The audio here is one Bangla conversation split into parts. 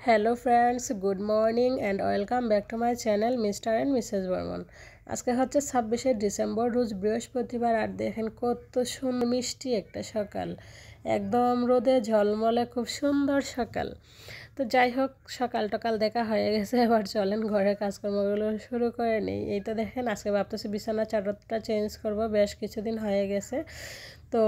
Hello friends, good morning and welcome back to my channel Mr. and Mrs. Burman. আজকে হচ্ছে 26শে ডিসেম্বর রোজ বৃহস্পতিবার আর দেখেন কত সুন্দর মিষ্টি একটা সকাল। একদম রোদে ঝলমলে খুব সুন্দর সকাল। তো যাই হোক সকাল টকাল দেখা হয়ে গেছে, এবার চলেন ঘরের কাজকর্মগুলো শুরু করে নিই। এই তো দেখেন আজকে ভাবতেছি বিছানা চাদরটা চেঞ্জ করব, বেশ কিছুদিন হয়ে গেছে। তো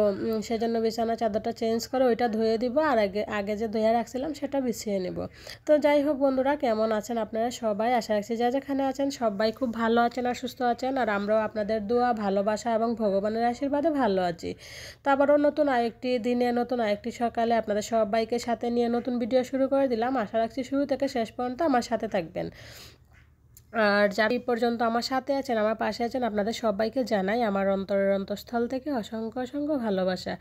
সেজন্য বিছানা চাদরটা চেঞ্জ করে ওইটা ধুয়ে দিব, আর আগে যে ধুয়ে রাখছিলাম সেটা বিছিয়ে নেব। তো যাই হোক বন্ধুরা, কেমন আছেন আপনারা সবাই? আশা রাখছি যা যেখানে আছেন সবাই খুব ভালো আছেন আর সুস্থ আছেন, আর আমরাও আপনাদের দোয়া, ভালোবাসা এবং ভগবানের আশীর্বাদে ভালো আছি। তো আবারও নতুন আরেকটি দিনে, নতুন আরেকটি সকালে আপনাদের সবাইকে সাথে নিয়ে নতুন ভিডিও শুরু করে দিলাম। আশা রাখছি শুরু থেকে শেষ পর্যন্ত আমার সাথে থাকবেন। আর যারা এই পর্যন্ত আমার সাথে আছেন, আমার পাশে আছেন, আপনাদের সবাইকে জানাই আমার অন্তরের অন্তঃস্থল থেকে অসংখ্য অসংখ্য ভালোবাসা।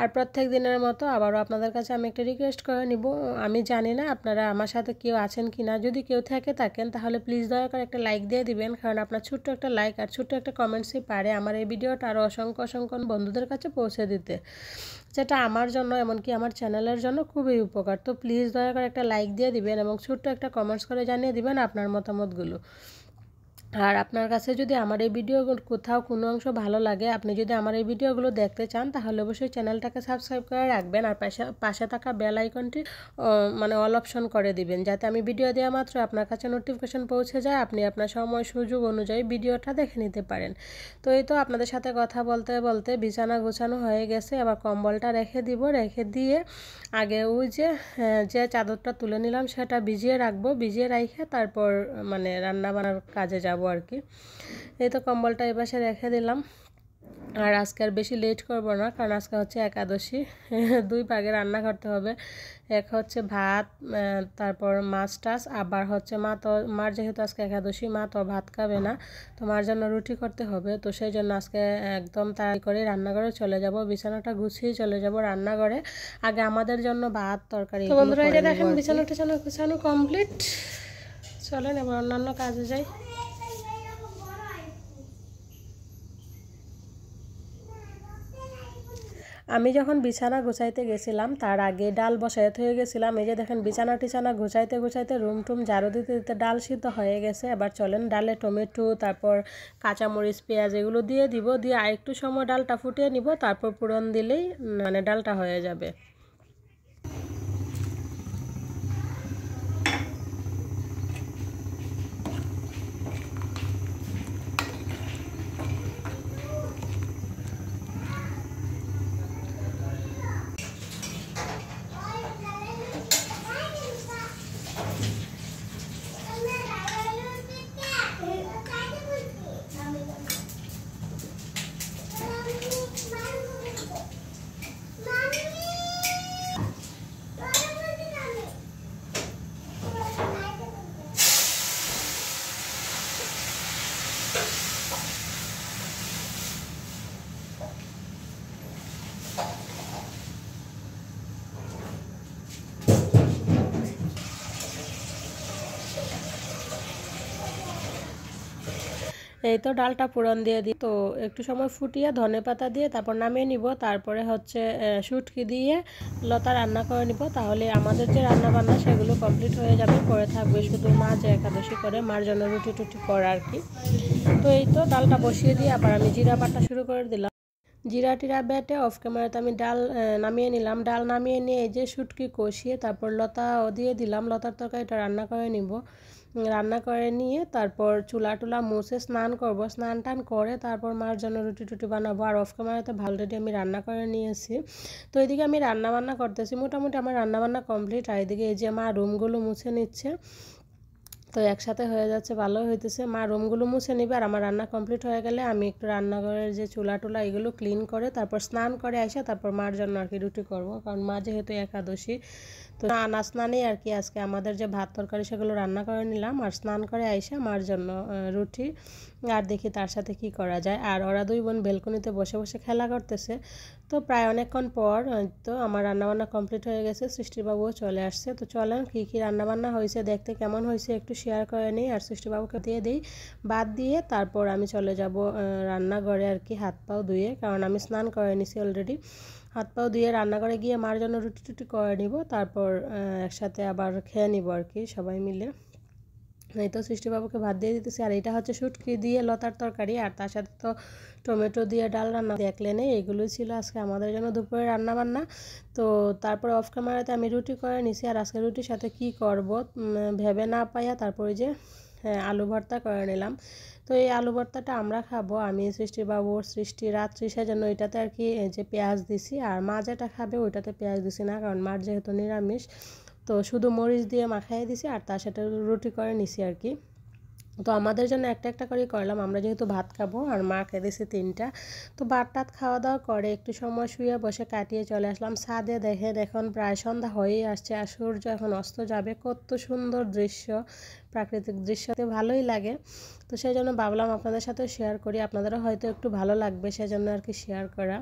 আর প্রত্যেক দিনের মতো আবারও আপনাদের কাছে আমি একটা রিকোয়েস্ট করে নিব। আমি জানি না আপনারা আমার সাথে কেউ আছেন কি না, যদি কেউ থাকেন তাহলে প্লিজ দয়া করে একটা লাইক দিয়ে দিবেন, কারণ আপনার ছোট্ট একটা লাইক আর ছোট্ট একটা কমেন্টসই পারে আমার এই ভিডিওটা আরও অসংখ্য অসংখ্য বন্ধুদের কাছে পৌঁছে দিতে, যেটা আমার জন্য এমনকি আমার চ্যানেলের জন্য খুবই উপকার। তো প্লিজ দয়া করে একটা লাইক দিয়ে দিবেন এবং ছোট্ট একটা কমেন্টস করে জানিয়ে দিবেন আপনার মতামতগুলো। আর আপনার কাছে যদি আমার এই ভিডিও কোথাও কোনো অংশ ভালো লাগে, আপনি যদি আমার এই ভিডিওগুলো দেখতে চান, তাহলে অবশ্যই চ্যানেলটাকে সাবস্ক্রাইব করে রাখবেন আর পাশে থাকা বেল আইকনটি মানে অল অপশন করে দিবেন, যাতে আমি ভিডিও দেওয়া মাত্র আপনার কাছে নোটিফিকেশন পৌঁছে যায়, আপনি আপনার সময় সুযোগ অনুযায়ী ভিডিওটা দেখে নিতে পারেন। তো এই তো আপনাদের সাথে কথা বলতে বলতে বিছানা গোছানো হয়ে গেছে, আবার কম্বলটা রেখে দিব, রেখে দিয়ে আগে ওই যে চাদরটা তুলে নিলাম সেটা ভিজিয়ে রাখবো, ভিজিয়ে রাখে তারপর মানে রান্না বান্নার কাজে যাব আর কি। এই তো কম্বলটা এপাশে রেখে দিলাম। আর আজকে আর বেশি লেট করব না, কারণ আজকে হচ্ছে একাদশী। দুই ভাগে রান্না করতে হবে, এক হচ্ছে ভাত, তারপর মাছ টাছ, আবার হচ্ছে মার যেহেতু আজকে একাদশী, মা তো ভাত খাবে না, তো মার জন্য রুটি করতে হবে। তো সেই জন্য আজকে একদম তাড়াতাড়ি করে রান্নাঘরে চলে যাব, বিছানাটা গুছিয়ে চলে যাব রান্নাঘরে, আগে আমাদের জন্য ভাত তরকারি। তো বন্ধুরা এই যে দেখেন বিছানা টিছানা গুছানো কমপ্লিট, চলেন এবার অন্যান্য কাজে যাই। আমি যখন বিছানা গুছাইতে গেছিলাম তার আগে ডাল বসাইতে হয়ে গেছিলাম। এই যে দেখেন বিছানা টিছানা গুছাইতে গুছাইতে রুম টুম ঝাড়ু দিতে দিতে ডাল সিদ্ধ হয়ে গেছে। এবার চলেন ডালে টমেটো, তারপর কাঁচামরিচ, পেঁয়াজ এগুলো দিয়ে দিব, দিয়ে আরেকটু সময় ডালটা ফুটিয়ে নিব, তারপর ফোড়ন দিলেই মানে ডালটা হয়ে যাবে। এই তো ডালটা ফোড়ন দিয়ে দিই, তো একটু সময় ফুটিয়ে ধনেপাতা দিয়ে তারপর নামিয়ে নিব, তারপরে হচ্ছে শুটকি দিয়ে লতা রান্না করে নিব, তাহলে আমাদের যে রান্না বান্না সেগুলো কমপ্লিট হয়ে যাবে। পরে থাকবে শুধু মা যে একাদশী করে, মার জন্য রুটি টুটি করা আর কি। তো এই তো ডালটা বসিয়ে দিয়ে আবার আমি জিরা বাটা শুরু করে দিলাম। জিরা টিরা বেটে অফ ক্যামেরাতে আমি ডাল নামিয়ে নিলাম। ডাল নামিয়ে নিয়ে এই যে শুটকি কষিয়ে তারপর লতাও দিয়ে দিলাম, লতার তরকারিটা রান্না করে নিব। রান্না করে নিয়ে তারপর চুলা টুলা মুছে স্নান করব, স্নান টান করে তারপর মার জন্য রুটি টুটি বানাবো। আর অফ ক্যামেরাতে অলরেডি আমি রান্না করে নিয়েছি। তো এদিকে আমি রান্না বান্না করতেছি, মোটামুটি আমার রান্না বান্না কমপ্লিট। আর এদিকে এই যে মা রুমগুলো মুছে নিচ্ছে, তো একসাথে হয়ে যাচ্ছে, ভালো হইতেছে। মা রুমগুলো মুছে নিবে আর আমার রান্না কমপ্লিট হয়ে গেলে আমি একটু রান্নাঘরের যে চুলা টুলা এগুলো ক্লিন করে তারপর স্নান করে আসে তারপর মার জন্য আর কি রুটি করবো, কারণ মা যেহেতু একাদশী। তো না স্নানেই আর কি আজকে আমাদের যে ভাত তরকারি সেগুলো রান্না করে নিলাম, আর স্নান করে আইসা মার জন্য রুটি, আর দেখি তার সাথে কি করা যায়। আর ওরা দুই বোন বেলকনিতে বসে বসে খেলা করতেছে। তো প্রায় অনেকক্ষণ পর তো আমার রান্নাবান্না কমপ্লিট হয়ে গেছে, সৃষ্টিবাবুও চলে আসছে। তো চলেন কী কী রান্নাবান্না হয়েছে দেখতে, কেমন হয়েছে একটু শেয়ার করে নিই, আর সৃষ্টিবাবুকে দিয়ে দিই বাদ দিয়ে তারপর আমি চলে যাব রান্নাঘরে আর কি, হাত পাও ধুয়ে, কারণ আমি স্নান করে নিছি অলরেডি। হাত পাও ধুয়ে রান্নাঘরে গিয়ে মার জন্য রুটি টুটি করে নিব, তারপর একসাথে আবার খেয়ে নিব আর কি সবাই মিলে। এই তো সৃষ্টিবাবুকে ভাত দিয়ে দিতেছি। আর এটা হচ্ছে শুটকি দিয়ে লতার তরকারি, আর তার সাথে তো টমেটো দিয়ে ডাল রান্না, দেখলেন এগুলোই ছিল আজকে আমাদের জন্য দুপুরে রান্না বান্না। তো তারপর অফ ক্যামেরাতে আমি রুটি করে নিছি। আর আজকে রুটির সাথে কি করব ভেবে না পাইয়া তারপরে যে আলু ভর্তা করে নিলাম। তো এই আলু ভর্তাটা আমরা খাবো, আমি সৃষ্টিবাবু সৃষ্টি রাত্রি, সেজন্য ওইটাতে আর কি যে পেঁয়াজ দিছি। আর মা যেটা খাবে ওইটাতে পেঁয়াজ দিছি না, কারণ মার যেহেতু নিরামিষ। তো শুধু মরিচ দিয়ে মাখাই দিছি আর তার সাথে রুটি করে নিছি আর কি। তো আমাদের জন্য একটা একটা করে করলাম, আমরা যেহেতু ভাত খাবো আর মা খেয়ে দিয়েছে 3টা। তো ভাত টাত খাওয়া দাওয়া করে একটু সময় শুয়ে বসে কাটিয়ে চলে আসলাম ছাদে। দেখেন এখন প্রায় সন্ধ্যা হয়েই আসছে আর সূর্য এখন অস্ত যাবে। কত সুন্দর দৃশ্য, প্রাকৃতিক দৃশ্যতে ভালোই লাগে। তো সেই জন্য ভাবলাম আপনাদের সাথে শেয়ার করি, আপনাদেরও হয়তো একটু ভালো লাগবে, সেজন্য আর কি শেয়ার করা।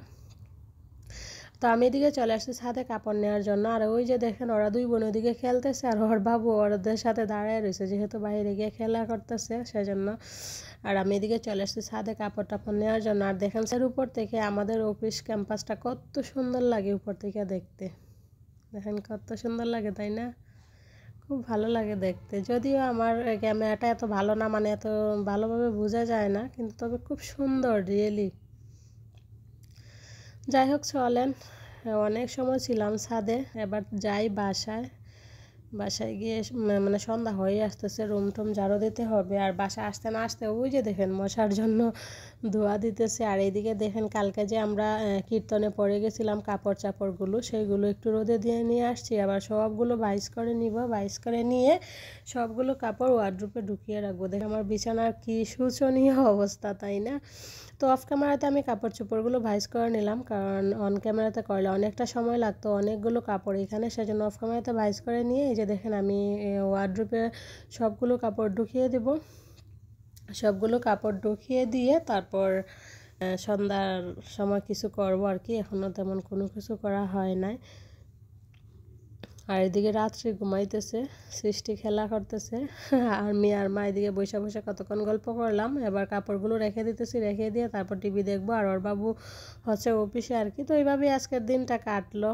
তো আমি এদিকে চলে আসছি ছাদে কাপড় নেওয়ার জন্য। আর ওই যে দেখেন ওরা 2 বোন ওদিকে খেলতেছে আর ওর বাবু ওদের সাথে দাঁড়ায় রয়েছে, যেহেতু বাইরে গিয়ে খেলা করতেছে সেজন্য। আর আমি এদিকে চলে আসছি ছাদে কাপড় টাপড় নেওয়ার জন্য। আর দেখেন স্যার উপর থেকে আমাদের অফিস ক্যাম্পাসটা কত সুন্দর লাগে উপর থেকে দেখতে। দেখেন কত সুন্দর লাগে, তাই না? খুব ভালো লাগে দেখতে। যদিও আমার ক্যামেরাটা এত ভালো না, মানে এত ভালোভাবে বোঝা যায় না, কিন্তু তবে খুব সুন্দর রিয়েলি। যাই হোক চলেন, অনেক সময় ছিলাম ছাদে, এবার যাই বাসায়। বাসায় গিয়ে মানে সন্ধ্যা হয়ে আসতেছে, রুম টুম ঝাড়ু দিতে হবে। আর বাসায় আসতে না আসতে ওই যে দেখেন মশার জন্য ধোয়া দিতেছে। আর এইদিকে দেখেন কালকে যে আমরা কীর্তনে পড়ে গেছিলাম কাপড় চাপড়গুলো, সেইগুলো একটু রোদে দিয়ে নিয়ে আসছি। আবার সবগুলো ভাইজ করে নিব, ভাইজ করে নিয়ে সবগুলো কাপড় ওয়ার্ড্রোবে ঢুকিয়ে রাখবো। দেখেন আমার বিছানার কি শোচনীয় অবস্থা, তাই না? তো অফ ক্যামেরাতে আমি কাপড় চোপড়গুলো ভাইজ করে নিলাম, কারণ অন ক্যামেরাতে করলে অনেকটা সময় লাগতো, অনেকগুলো কাপড় এখানে, সেজন্য অফ ক্যামেরাতে ভাইজ করে নিয়ে এই যে দেখেন আমি ওয়ার্ড্রোবে সবগুলো কাপড় ঢুকিয়ে দেব। সবগুলো কাপড় ঢুকিয়ে দিয়ে তারপর সন্ধ্যার সময় কিছু করব আর কি, এখনও তেমন কোনো কিছু করা হয় নাই। আর এদিকে রাত্রে ঘুমাইতেছে, সৃষ্টি খেলা করতেছে আর মেয়ে আর মা এদিকে বসে বসে কতক্ষণ গল্প করলাম। এবার কাপড়গুলো রেখে দিতেছি, রেখে দিয়ে তারপর টিভি দেখবো। আর ওর বাবু হচ্ছে অফিসে আর কি। তো এইভাবেই আজকের দিনটা কাটলো।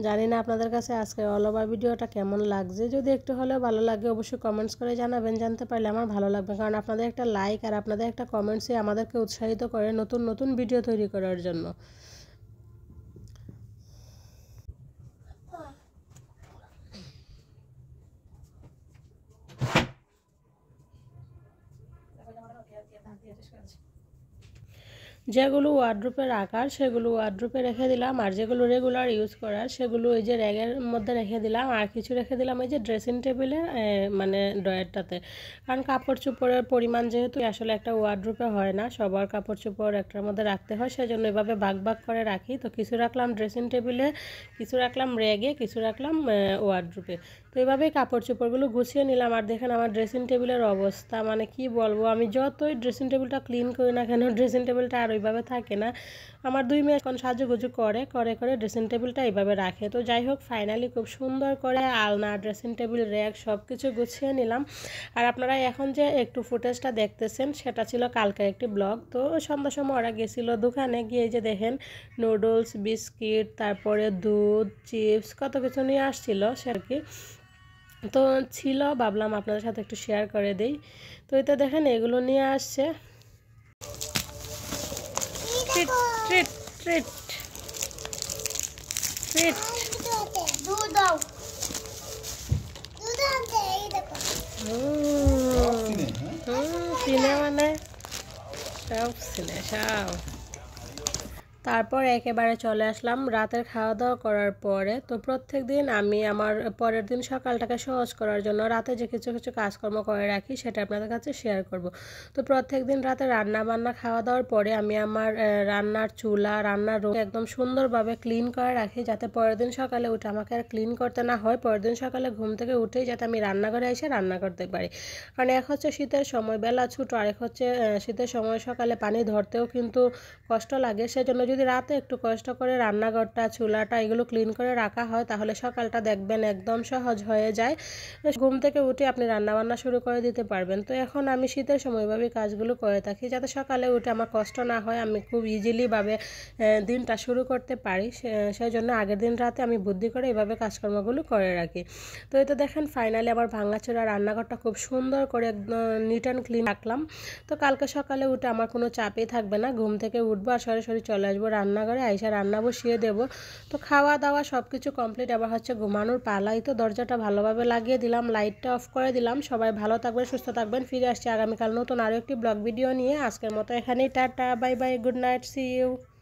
জানি না আপনাদের কাছে আজকের অল ওভার ভিডিওটা কেমন লাগছে। যদি একটু হলেও ভালো লাগে অবশ্যই কমেন্টস করে জানাবেন, জানতে পারলে আমার ভালো লাগবে, কারণ আপনাদের একটা লাইক আর আপনাদের একটা কমেন্টসই আমাদেরকে উৎসাহিত করে নতুন নতুন ভিডিও তৈরি করার জন্য। যেগুলো ওয়ার্ড্রোপে রাখার সেগুলো ওয়ার্ড্রোপে রেখে দিলাম, আর যেগুলো রেগুলার ইউজ করার সেগুলো ওই যে র্যাগের মধ্যে রেখে দিলাম। আর কিছু রেখে দিলাম ওই যে ড্রেসিং টেবিলের মানে ড্রয়ারটাতে, কারণ কাপড় চোপড়ের পরিমাণ যেহেতু আসলে একটা ওয়ার্ড্রোপে হয় না, সবার কাপড় চোপড় একটার মধ্যে রাখতে হয়, সেজন্য এভাবে ভাগ ভাগ করে রাখি। তো কিছু রাখলাম ড্রেসিং টেবিলে, কিছু রাখলাম র্যাগে, কিছু রাখলাম ওয়ার্ড্রোপে। তো এইভাবেই কাপড় চোপড়গুলো গুছিয়ে নিলাম। আর দেখেন আমার ড্রেসিং টেবিলের অবস্থা, মানে কি বলবো, আমি যতই ড্রেসিং টেবিলটা ক্লিন করি না কেন ড্রেসিং টেবিলটা আর ওইভাবে থাকে না। আমার 2 মেয়ে এখন সাজুগুজু করে করে করে ড্রেসিং টেবিলটা এইভাবে রাখে। তো যাই হোক ফাইনালি খুব সুন্দর করে আলনা, ড্রেসিং টেবিল, র্যাক সব কিছু গুছিয়ে নিলাম। আর আপনারা এখন যে একটু ফুটেজটা দেখতেছেন সেটা ছিল কালকের একটি ব্লগ। তো সন্ধ্যার সময় ওরা গেছিলো দোকানে, গিয়ে যে দেখেন নুডলস, বিস্কিট, তারপরে দুধ, চিপস কত কিছু নিয়ে আসছিল সে আর কি। তো ছিল, ভাবলাম আপনাদের সাথে একটু শেয়ার করে দিই। তো এটা দেখেন এগুলো নিয়ে আসছে, ট্রিট ট্রিট ট্রিট ট্রিট। চিনে মানে সব চিনে সব। তারপর একেবারে চলে আসলাম রাতের খাওয়া দাওয়া করার পরে। তো প্রত্যেক দিন আমি আমার পরের দিন সকালটাকে সহজ করার জন্য রাতে যে কিছু কিছু কাজকর্ম করে রাখি সেটা আপনাদের কাছে শেয়ার করব। তো প্রত্যেক দিন রাতে রান্না বান্না খাওয়া দাওয়ার পরে আমি আমার রান্নার চুলা, রান্নার রুম একদম সুন্দরভাবে ক্লিন করে রাখি, যাতে পরের দিন সকালে উঠে আমাকে আর ক্লিন করতে না হয়। পরের দিন সকালে ঘুম থেকে উঠেই যাতে আমি রান্নাঘরে এসে রান্না করতে পারি। কারণ এক হচ্ছে শীতের সময় বেলা ছোটো, আর এক হচ্ছে শীতের সময় সকালে পানি ধরতেও কিন্তু কষ্ট লাগে। সেজন্য যদি রাতে একটু কষ্ট করে রান্নাঘরটা চুলাটা এগুলো ক্লিন করে রাখা হয় তাহলে সকালটা দেখবেন একদম সহজ হয়ে যায়। ঘুম থেকে উঠে আপনি রান্নাবান্না শুরু করে দিতে পারবেন। তো এখন আমি শীতের সময় এভাবে কাজগুলো করে থাকি যাতে সকালে উঠে আমার কষ্ট না হয়, আমি খুব ইজিলিভাবে দিনটা শুরু করতে পারি। সেই জন্য আগের দিন রাতে আমি বুদ্ধি করে এভাবে কাজকর্মগুলো করে রাখি। তো এই তো দেখেন ফাইনালি আমার ভাঙাচোরা রান্নাঘরটা খুব সুন্দর করে একদম নিট অ্যান্ড ক্লিন রাখলাম। তো কালকে সকালে উঠে আমার কোনো চাপই থাকবে না, ঘুম থেকে উঠবো আর সরাসরি চলে আসবো রান্নাঘরে, আইসা রান্না বসিয়ে দেবো। তো খাওয়া দাওয়া সব কিছু কমপ্লিট, আবার হচ্ছে ঘুমানোর পালাই। তো দরজাটা ভালোভাবে লাগিয়ে দিলাম, লাইটটা অফ করে দিলাম। সবাই ভালো থাকবেন, সুস্থ থাকবেন। ফিরে আসছি আগামীকাল নতুন আরও একটি ব্লগ ভিডিও নিয়ে। আজকের মতো এখানেই tata, bye bye, good night, see you.